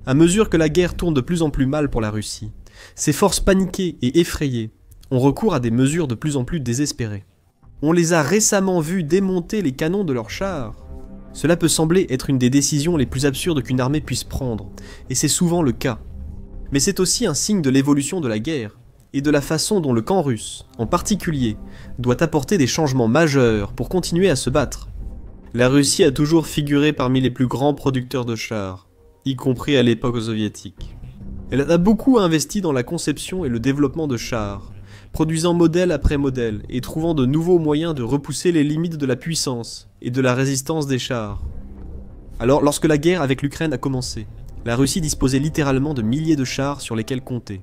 À mesure que la guerre tourne de plus en plus mal pour la Russie, ses forces paniquées et effrayées ont recours à des mesures de plus en plus désespérées. On les a récemment vus démonter les canons de leurs chars. Cela peut sembler être une des décisions les plus absurdes qu'une armée puisse prendre, et c'est souvent le cas. Mais c'est aussi un signe de l'évolution de la guerre, et de la façon dont le camp russe, en particulier, doit apporter des changements majeurs pour continuer à se battre. La Russie a toujours figuré parmi les plus grands producteurs de chars, y compris à l'époque soviétique. Elle a beaucoup investi dans la conception et le développement de chars, produisant modèle après modèle et trouvant de nouveaux moyens de repousser les limites de la puissance et de la résistance des chars. Alors, lorsque la guerre avec l'Ukraine a commencé, la Russie disposait littéralement de milliers de chars sur lesquels compter.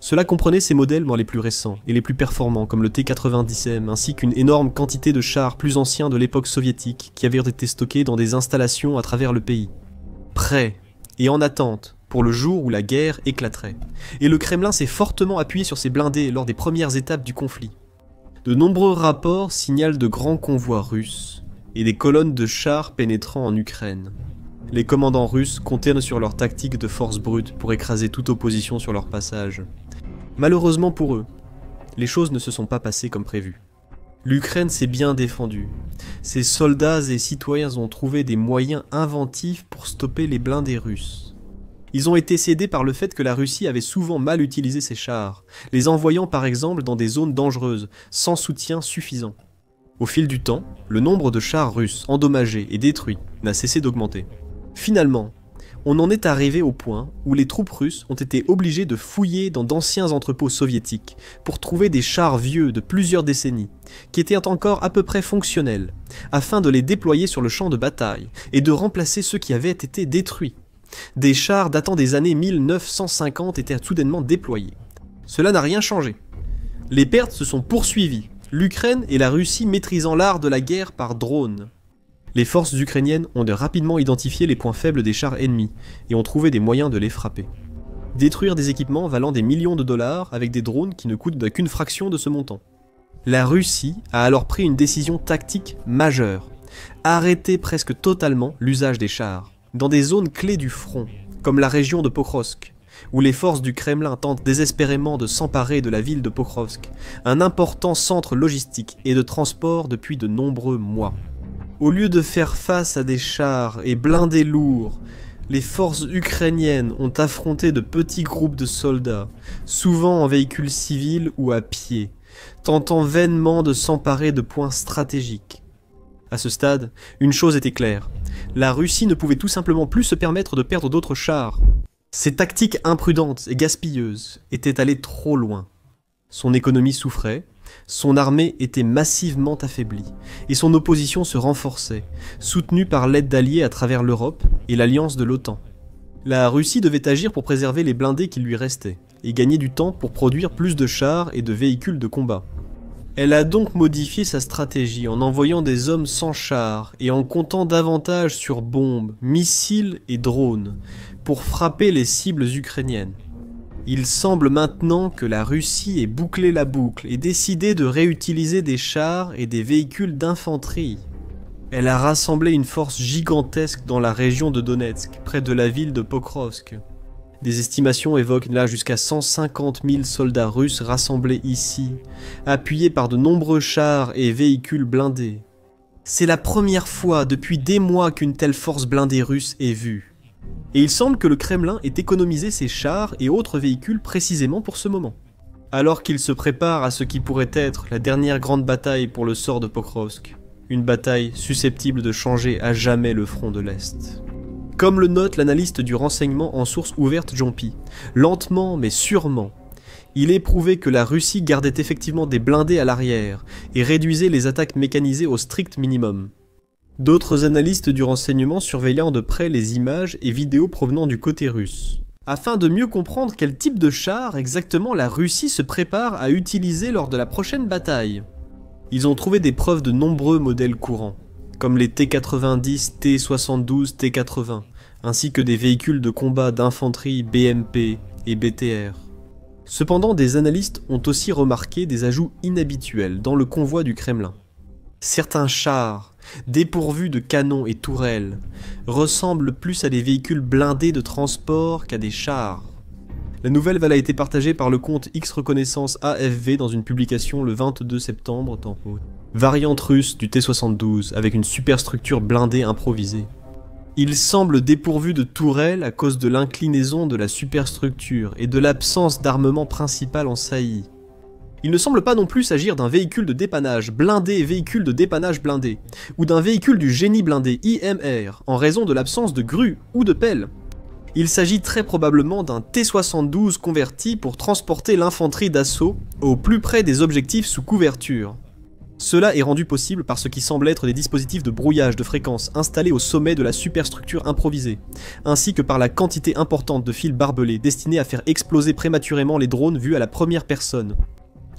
Cela comprenait ses modèles les plus récents et les plus performants comme le T-90M ainsi qu'une énorme quantité de chars plus anciens de l'époque soviétique qui avaient été stockés dans des installations à travers le pays. Prêts et en attente pour le jour où la guerre éclaterait. Et le Kremlin s'est fortement appuyé sur ses blindés lors des premières étapes du conflit. De nombreux rapports signalent de grands convois russes et des colonnes de chars pénétrant en Ukraine. Les commandants russes comptaient sur leur tactique de force brute pour écraser toute opposition sur leur passage. Malheureusement pour eux, les choses ne se sont pas passées comme prévu. L'Ukraine s'est bien défendue. Ses soldats et citoyens ont trouvé des moyens inventifs pour stopper les blindés russes. Ils ont été cédés par le fait que la Russie avait souvent mal utilisé ses chars, les envoyant par exemple dans des zones dangereuses, sans soutien suffisant. Au fil du temps, le nombre de chars russes endommagés et détruits n'a cessé d'augmenter. Finalement, on en est arrivé au point où les troupes russes ont été obligées de fouiller dans d'anciens entrepôts soviétiques pour trouver des chars vieux de plusieurs décennies, qui étaient encore à peu près fonctionnels, afin de les déployer sur le champ de bataille et de remplacer ceux qui avaient été détruits. Des chars datant des années 1950 étaient soudainement déployés. Cela n'a rien changé. Les pertes se sont poursuivies, l'Ukraine et la Russie maîtrisant l'art de la guerre par drone. Les forces ukrainiennes ont rapidement identifié les points faibles des chars ennemis et ont trouvé des moyens de les frapper. Détruire des équipements valant des millions de dollars avec des drones qui ne coûtent qu'une fraction de ce montant. La Russie a alors pris une décision tactique majeure, arrêter presque totalement l'usage des chars, dans des zones clés du front, comme la région de Pokrovsk, où les forces du Kremlin tentent désespérément de s'emparer de la ville de Pokrovsk, un important centre logistique et de transport depuis de nombreux mois. Au lieu de faire face à des chars et blindés lourds, les forces ukrainiennes ont affronté de petits groupes de soldats, souvent en véhicules civils ou à pied, tentant vainement de s'emparer de points stratégiques. À ce stade, une chose était claire, la Russie ne pouvait tout simplement plus se permettre de perdre d'autres chars. Ses tactiques imprudentes et gaspilleuses étaient allées trop loin. Son économie souffrait, son armée était massivement affaiblie, et son opposition se renforçait, soutenue par l'aide d'alliés à travers l'Europe et l'alliance de l'OTAN. La Russie devait agir pour préserver les blindés qui lui restaient, et gagner du temps pour produire plus de chars et de véhicules de combat. Elle a donc modifié sa stratégie en envoyant des hommes sans chars et en comptant davantage sur bombes, missiles et drones, pour frapper les cibles ukrainiennes. Il semble maintenant que la Russie ait bouclé la boucle et décidé de réutiliser des chars et des véhicules d'infanterie. Elle a rassemblé une force gigantesque dans la région de Donetsk, près de la ville de Pokrovsk. Des estimations évoquent là jusqu'à 150 000 soldats russes rassemblés ici, appuyés par de nombreux chars et véhicules blindés. C'est la première fois depuis des mois qu'une telle force blindée russe est vue. Et il semble que le Kremlin ait économisé ses chars et autres véhicules précisément pour ce moment. Alors qu'il se prépare à ce qui pourrait être la dernière grande bataille pour le sort de Pokrovsk, une bataille susceptible de changer à jamais le front de l'Est. Comme le note l'analyste du renseignement en source ouverte Jompi, lentement mais sûrement, il est prouvé que la Russie gardait effectivement des blindés à l'arrière et réduisait les attaques mécanisées au strict minimum. D'autres analystes du renseignement surveillant de près les images et vidéos provenant du côté russe, afin de mieux comprendre quel type de char exactement la Russie se prépare à utiliser lors de la prochaine bataille. Ils ont trouvé des preuves de nombreux modèles courants, comme les T-90, T-72, T-80, ainsi que des véhicules de combat d'infanterie BMP et BTR. Cependant, des analystes ont aussi remarqué des ajouts inhabituels dans le convoi du Kremlin. Certains chars, dépourvus de canons et tourelles, ressemblent plus à des véhicules blindés de transport qu'à des chars. La nouvelle a été partagée par le compte X Reconnaissance AFV dans une publication le 22 septembre, variante russe du T-72 avec une superstructure blindée improvisée. Il semble dépourvu de tourelles à cause de l'inclinaison de la superstructure et de l'absence d'armement principal en saillie. Il ne semble pas non plus s'agir d'un véhicule de dépannage blindé et véhicule de dépannage blindé, ou d'un véhicule du génie blindé IMR en raison de l'absence de grue ou de pelle. Il s'agit très probablement d'un T-72 converti pour transporter l'infanterie d'assaut au plus près des objectifs sous couverture. Cela est rendu possible par ce qui semble être des dispositifs de brouillage de fréquence installés au sommet de la superstructure improvisée, ainsi que par la quantité importante de fils barbelés destinés à faire exploser prématurément les drones vus à la première personne.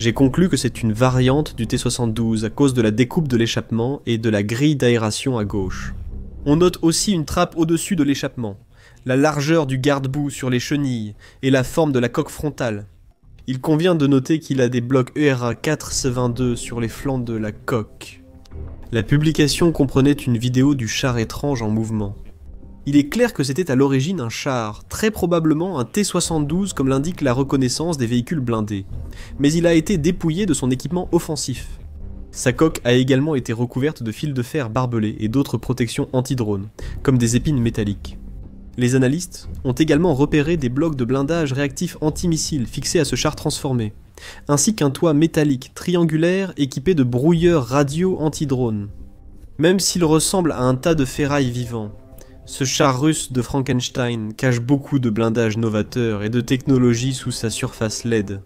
J'ai conclu que c'est une variante du T-72 à cause de la découpe de l'échappement et de la grille d'aération à gauche. On note aussi une trappe au-dessus de l'échappement, la largeur du garde-boue sur les chenilles et la forme de la coque frontale. Il convient de noter qu'il a des blocs ERA 4C22 sur les flancs de la coque. La publication comprenait une vidéo du char étrange en mouvement. Il est clair que c'était à l'origine un char, très probablement un T-72 comme l'indique la reconnaissance des véhicules blindés, mais il a été dépouillé de son équipement offensif. Sa coque a également été recouverte de fils de fer barbelés et d'autres protections anti-drones, comme des épines métalliques. Les analystes ont également repéré des blocs de blindage réactif anti-missiles fixés à ce char transformé, ainsi qu'un toit métallique triangulaire équipé de brouilleurs radio anti-drone. Même s'il ressemble à un tas de ferraille vivant, ce char russe de Frankenstein cache beaucoup de blindage novateur et de technologie sous sa surface LED.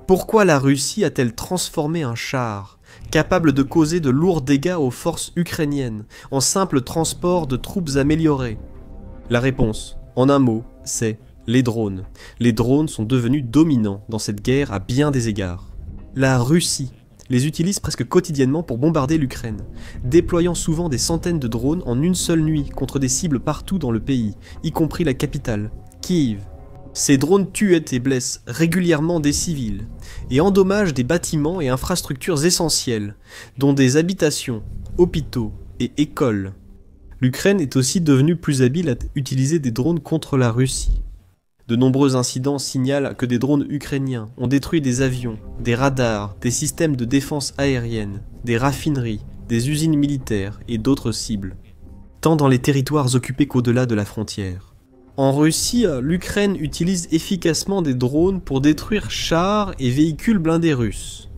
Pourquoi la Russie a-t-elle transformé un char, capable de causer de lourds dégâts aux forces ukrainiennes, en simple transport de troupes améliorées ? La réponse, en un mot, c'est les drones. Les drones sont devenus dominants dans cette guerre à bien des égards. La Russie les utilise presque quotidiennement pour bombarder l'Ukraine, déployant souvent des centaines de drones en une seule nuit contre des cibles partout dans le pays, y compris la capitale, Kiev. Ces drones tuent et blessent régulièrement des civils, et endommagent des bâtiments et infrastructures essentielles, dont des habitations, hôpitaux et écoles. L'Ukraine est aussi devenue plus habile à utiliser des drones contre la Russie. De nombreux incidents signalent que des drones ukrainiens ont détruit des avions, des radars, des systèmes de défense aérienne, des raffineries, des usines militaires et d'autres cibles, tant dans les territoires occupés qu'au-delà de la frontière. En Russie, l'Ukraine utilise efficacement des drones pour détruire chars et véhicules blindés russes.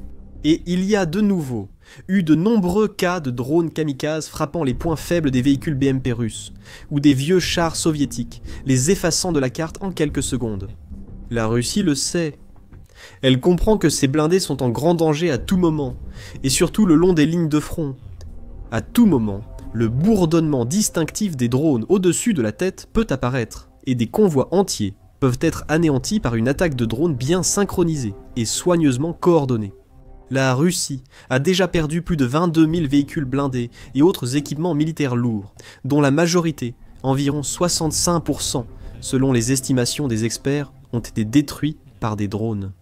Et il y a de nouveau eu de nombreux cas de drones kamikazes frappant les points faibles des véhicules BMP russes, ou des vieux chars soviétiques, les effaçant de la carte en quelques secondes. La Russie le sait. Elle comprend que ces blindés sont en grand danger à tout moment, et surtout le long des lignes de front. À tout moment, le bourdonnement distinctif des drones au-dessus de la tête peut apparaître, et des convois entiers peuvent être anéantis par une attaque de drones bien synchronisée et soigneusement coordonnée. La Russie a déjà perdu plus de 22 000 véhicules blindés et autres équipements militaires lourds, dont la majorité, environ 65%, selon les estimations des experts, ont été détruits par des drones.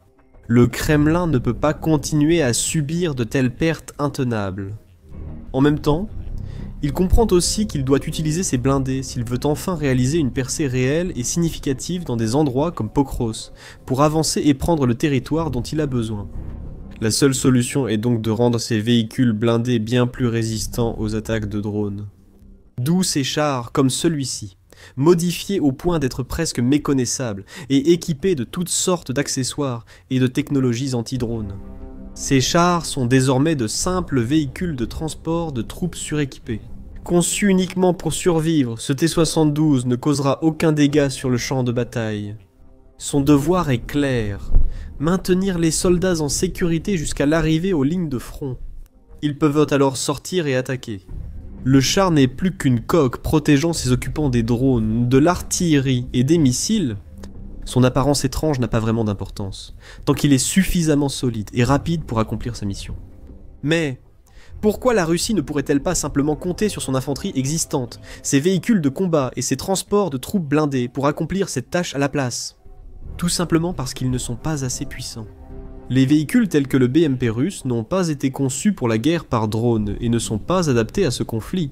Le Kremlin ne peut pas continuer à subir de telles pertes intenables. En même temps, il comprend aussi qu'il doit utiliser ses blindés s'il veut enfin réaliser une percée réelle et significative dans des endroits comme Pokros, pour avancer et prendre le territoire dont il a besoin. La seule solution est donc de rendre ces véhicules blindés bien plus résistants aux attaques de drones. D'où ces chars comme celui-ci, modifiés au point d'être presque méconnaissables et équipés de toutes sortes d'accessoires et de technologies anti-drones. Ces chars sont désormais de simples véhicules de transport de troupes suréquipées. Conçu uniquement pour survivre, ce T-72 ne causera aucun dégât sur le champ de bataille. Son devoir est clair. Maintenir les soldats en sécurité jusqu'à l'arrivée aux lignes de front. Ils peuvent alors sortir et attaquer. Le char n'est plus qu'une coque protégeant ses occupants des drones, de l'artillerie et des missiles. Son apparence étrange n'a pas vraiment d'importance, tant qu'il est suffisamment solide et rapide pour accomplir sa mission. Mais pourquoi la Russie ne pourrait-elle pas simplement compter sur son infanterie existante, ses véhicules de combat et ses transports de troupes blindées pour accomplir cette tâche à la place ? Tout simplement parce qu'ils ne sont pas assez puissants. Les véhicules tels que le BMP russe n'ont pas été conçus pour la guerre par drone et ne sont pas adaptés à ce conflit.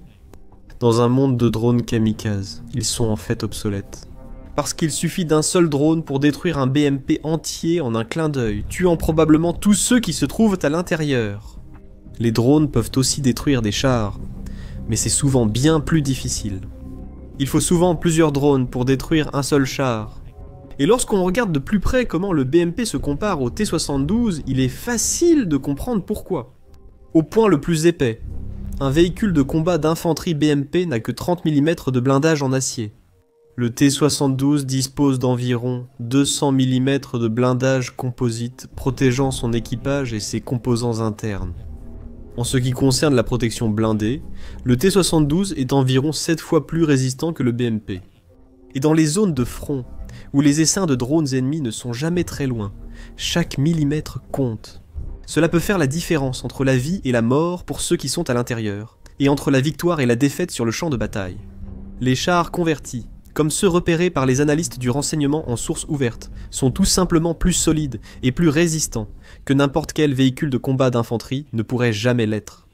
Dans un monde de drones kamikazes, ils sont en fait obsolètes. Parce qu'il suffit d'un seul drone pour détruire un BMP entier en un clin d'œil, tuant probablement tous ceux qui se trouvent à l'intérieur. Les drones peuvent aussi détruire des chars, mais c'est souvent bien plus difficile. Il faut souvent plusieurs drones pour détruire un seul char. Et lorsqu'on regarde de plus près comment le BMP se compare au T-72, il est facile de comprendre pourquoi. Au point le plus épais, un véhicule de combat d'infanterie BMP n'a que 30 mm de blindage en acier. Le T-72 dispose d'environ 200 mm de blindage composite protégeant son équipage et ses composants internes. En ce qui concerne la protection blindée, le T-72 est environ 7 fois plus résistant que le BMP. Et dans les zones de front, où les essaims de drones ennemis ne sont jamais très loin, chaque millimètre compte. Cela peut faire la différence entre la vie et la mort pour ceux qui sont à l'intérieur, et entre la victoire et la défaite sur le champ de bataille. Les chars convertis, comme ceux repérés par les analystes du renseignement en source ouverte, sont tout simplement plus solides et plus résistants que n'importe quel véhicule de combat d'infanterie ne pourrait jamais l'être.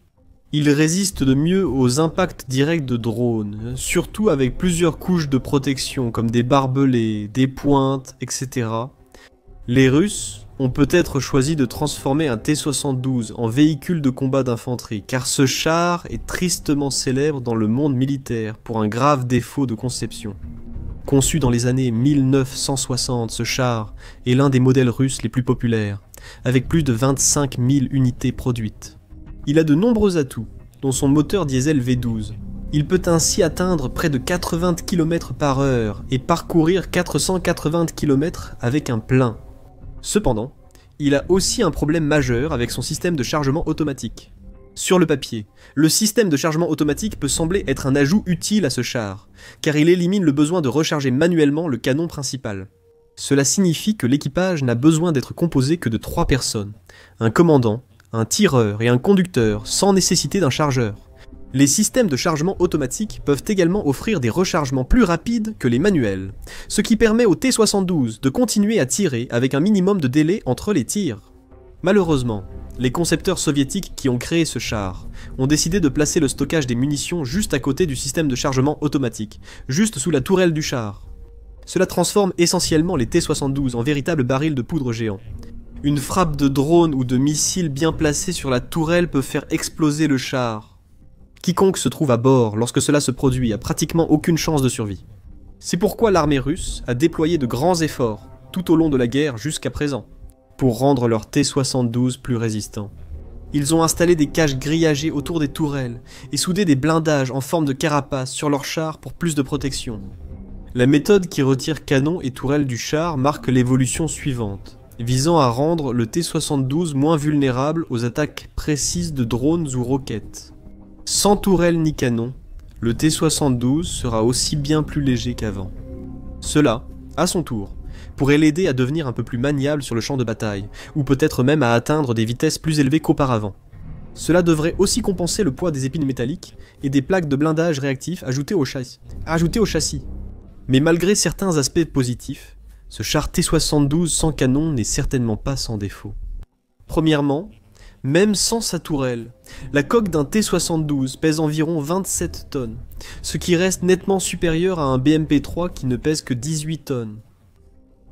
Ils résistent de mieux aux impacts directs de drones, surtout avec plusieurs couches de protection comme des barbelés, des pointes, etc. Les Russes ont peut-être choisi de transformer un T-72 en véhicule de combat d'infanterie, car ce char est tristement célèbre dans le monde militaire pour un grave défaut de conception. Conçu dans les années 1960, ce char est l'un des modèles russes les plus populaires, avec plus de 25 000 unités produites. Il a de nombreux atouts, dont son moteur diesel V12. Il peut ainsi atteindre près de 80 km/h et parcourir 480 km avec un plein. Cependant, il a aussi un problème majeur avec son système de chargement automatique. Sur le papier, le système de chargement automatique peut sembler être un ajout utile à ce char, car il élimine le besoin de recharger manuellement le canon principal. Cela signifie que l'équipage n'a besoin d'être composé que de 3 personnes, un commandant, un tireur et un conducteur, sans nécessité d'un chargeur. Les systèmes de chargement automatique peuvent également offrir des rechargements plus rapides que les manuels, ce qui permet au T-72 de continuer à tirer avec un minimum de délai entre les tirs. Malheureusement, les concepteurs soviétiques qui ont créé ce char ont décidé de placer le stockage des munitions juste à côté du système de chargement automatique, juste sous la tourelle du char. Cela transforme essentiellement les T-72 en véritables barils de poudre géants. Une frappe de drone ou de missile bien placée sur la tourelle peut faire exploser le char. Quiconque se trouve à bord lorsque cela se produit a pratiquement aucune chance de survie. C'est pourquoi l'armée russe a déployé de grands efforts, tout au long de la guerre jusqu'à présent, pour rendre leur T-72 plus résistants. Ils ont installé des cages grillagées autour des tourelles et soudé des blindages en forme de carapace sur leurs chars pour plus de protection. La méthode qui retire canon et tourelle du char marque l'évolution suivante, visant à rendre le T-72 moins vulnérable aux attaques précises de drones ou roquettes. Sans tourelle ni canon, le T-72 sera aussi bien plus léger qu'avant. Cela, à son tour, pourrait l'aider à devenir un peu plus maniable sur le champ de bataille, ou peut-être même à atteindre des vitesses plus élevées qu'auparavant. Cela devrait aussi compenser le poids des épines métalliques et des plaques de blindage réactifs ajoutées au châssis. Mais malgré certains aspects positifs, ce char T-72 sans canon n'est certainement pas sans défaut. Premièrement, même sans sa tourelle, la coque d'un T-72 pèse environ 27 tonnes, ce qui reste nettement supérieur à un BMP-3 qui ne pèse que 18 tonnes.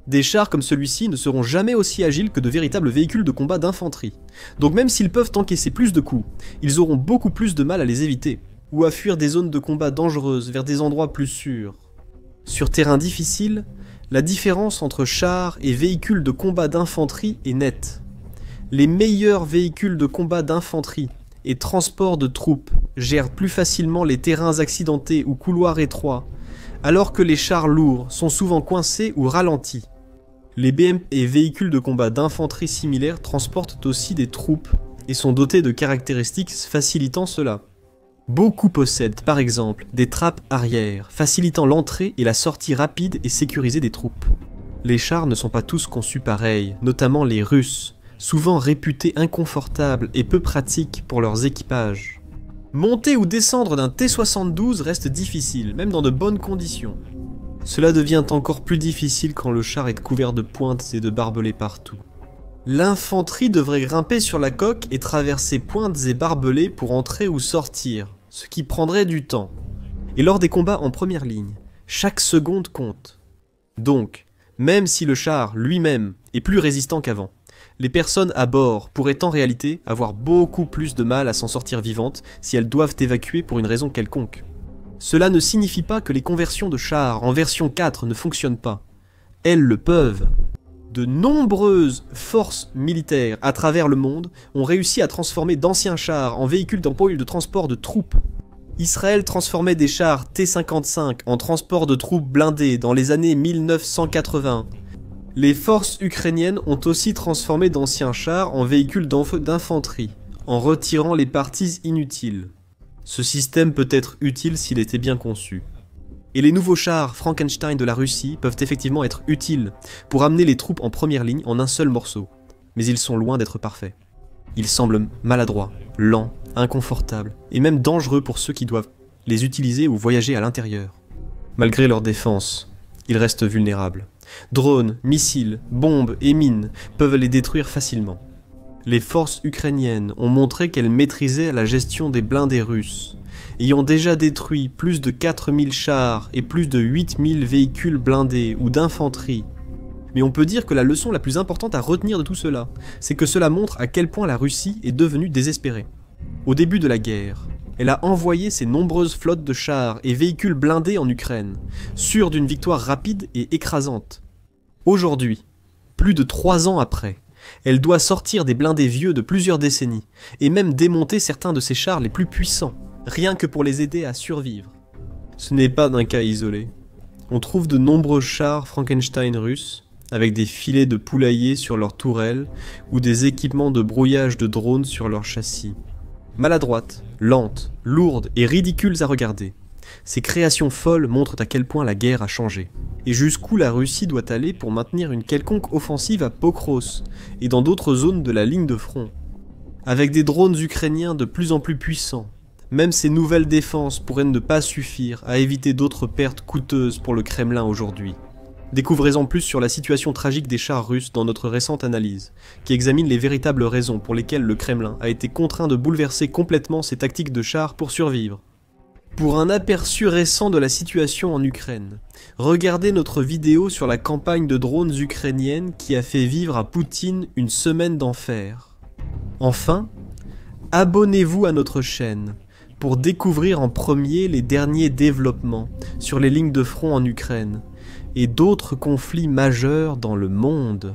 Des chars comme celui-ci ne seront jamais aussi agiles que de véritables véhicules de combat d'infanterie, donc même s'ils peuvent encaisser plus de coups, ils auront beaucoup plus de mal à les éviter, ou à fuir des zones de combat dangereuses vers des endroits plus sûrs. Sur terrain difficile, la différence entre chars et véhicules de combat d'infanterie est nette. Les meilleurs véhicules de combat d'infanterie et transport de troupes gèrent plus facilement les terrains accidentés ou couloirs étroits, alors que les chars lourds sont souvent coincés ou ralentis. Les BMP et véhicules de combat d'infanterie similaires transportent aussi des troupes et sont dotés de caractéristiques facilitant cela. Beaucoup possèdent par exemple des trappes arrière, facilitant l'entrée et la sortie rapide et sécurisée des troupes. Les chars ne sont pas tous conçus pareils, notamment les Russes, souvent réputés inconfortables et peu pratiques pour leurs équipages. Monter ou descendre d'un T-72 reste difficile, même dans de bonnes conditions. Cela devient encore plus difficile quand le char est couvert de pointes et de barbelés partout. L'infanterie devrait grimper sur la coque et traverser pointes et barbelés pour entrer ou sortir, ce qui prendrait du temps. Et lors des combats en première ligne, chaque seconde compte. Donc, même si le char lui-même est plus résistant qu'avant, les personnes à bord pourraient en réalité avoir beaucoup plus de mal à s'en sortir vivantes si elles doivent évacuer pour une raison quelconque. Cela ne signifie pas que les conversions de chars en version 4 ne fonctionnent pas. Elles le peuvent. De nombreuses forces militaires à travers le monde ont réussi à transformer d'anciens chars en véhicules de transport de troupes. Israël transformait des chars T-55 en transport de troupes blindées dans les années 1980. Les forces ukrainiennes ont aussi transformé d'anciens chars en véhicules d'infanterie, en retirant les parties inutiles. Ce système peut être utile s'il était bien conçu. Et les nouveaux chars Frankenstein de la Russie peuvent effectivement être utiles pour amener les troupes en première ligne en un seul morceau. Mais ils sont loin d'être parfaits. Ils semblent maladroits, lents, inconfortables et même dangereux pour ceux qui doivent les utiliser ou voyager à l'intérieur. Malgré leur défense, ils restent vulnérables. Drones, missiles, bombes et mines peuvent les détruire facilement. Les forces ukrainiennes ont montré qu'elles maîtrisaient la gestion des blindés russes, ayant déjà détruit plus de 4000 chars et plus de 8000 véhicules blindés ou d'infanterie. Mais on peut dire que la leçon la plus importante à retenir de tout cela, c'est que cela montre à quel point la Russie est devenue désespérée. Au début de la guerre, elle a envoyé ses nombreuses flottes de chars et véhicules blindés en Ukraine, sûre d'une victoire rapide et écrasante. Aujourd'hui, plus de 3 ans après, elle doit sortir des blindés vieux de plusieurs décennies, et même démonter certains de ses chars les plus puissants, rien que pour les aider à survivre. Ce n'est pas d'un cas isolé. On trouve de nombreux chars Frankenstein russes, avec des filets de poulailler sur leurs tourelles, ou des équipements de brouillage de drones sur leurs châssis. Maladroites, lentes, lourdes et ridicules à regarder, ces créations folles montrent à quel point la guerre a changé, et jusqu'où la Russie doit aller pour maintenir une quelconque offensive à Pokros et dans d'autres zones de la ligne de front. Avec des drones ukrainiens de plus en plus puissants, même ces nouvelles défenses pourraient ne pas suffire à éviter d'autres pertes coûteuses pour le Kremlin aujourd'hui. Découvrez-en plus sur la situation tragique des chars russes dans notre récente analyse, qui examine les véritables raisons pour lesquelles le Kremlin a été contraint de bouleverser complètement ses tactiques de chars pour survivre. Pour un aperçu récent de la situation en Ukraine, regardez notre vidéo sur la campagne de drones ukrainienne qui a fait vivre à Poutine une semaine d'enfer. Enfin, abonnez-vous à notre chaîne pour découvrir en premier les derniers développements sur les lignes de front en Ukraine et d'autres conflits majeurs dans le monde.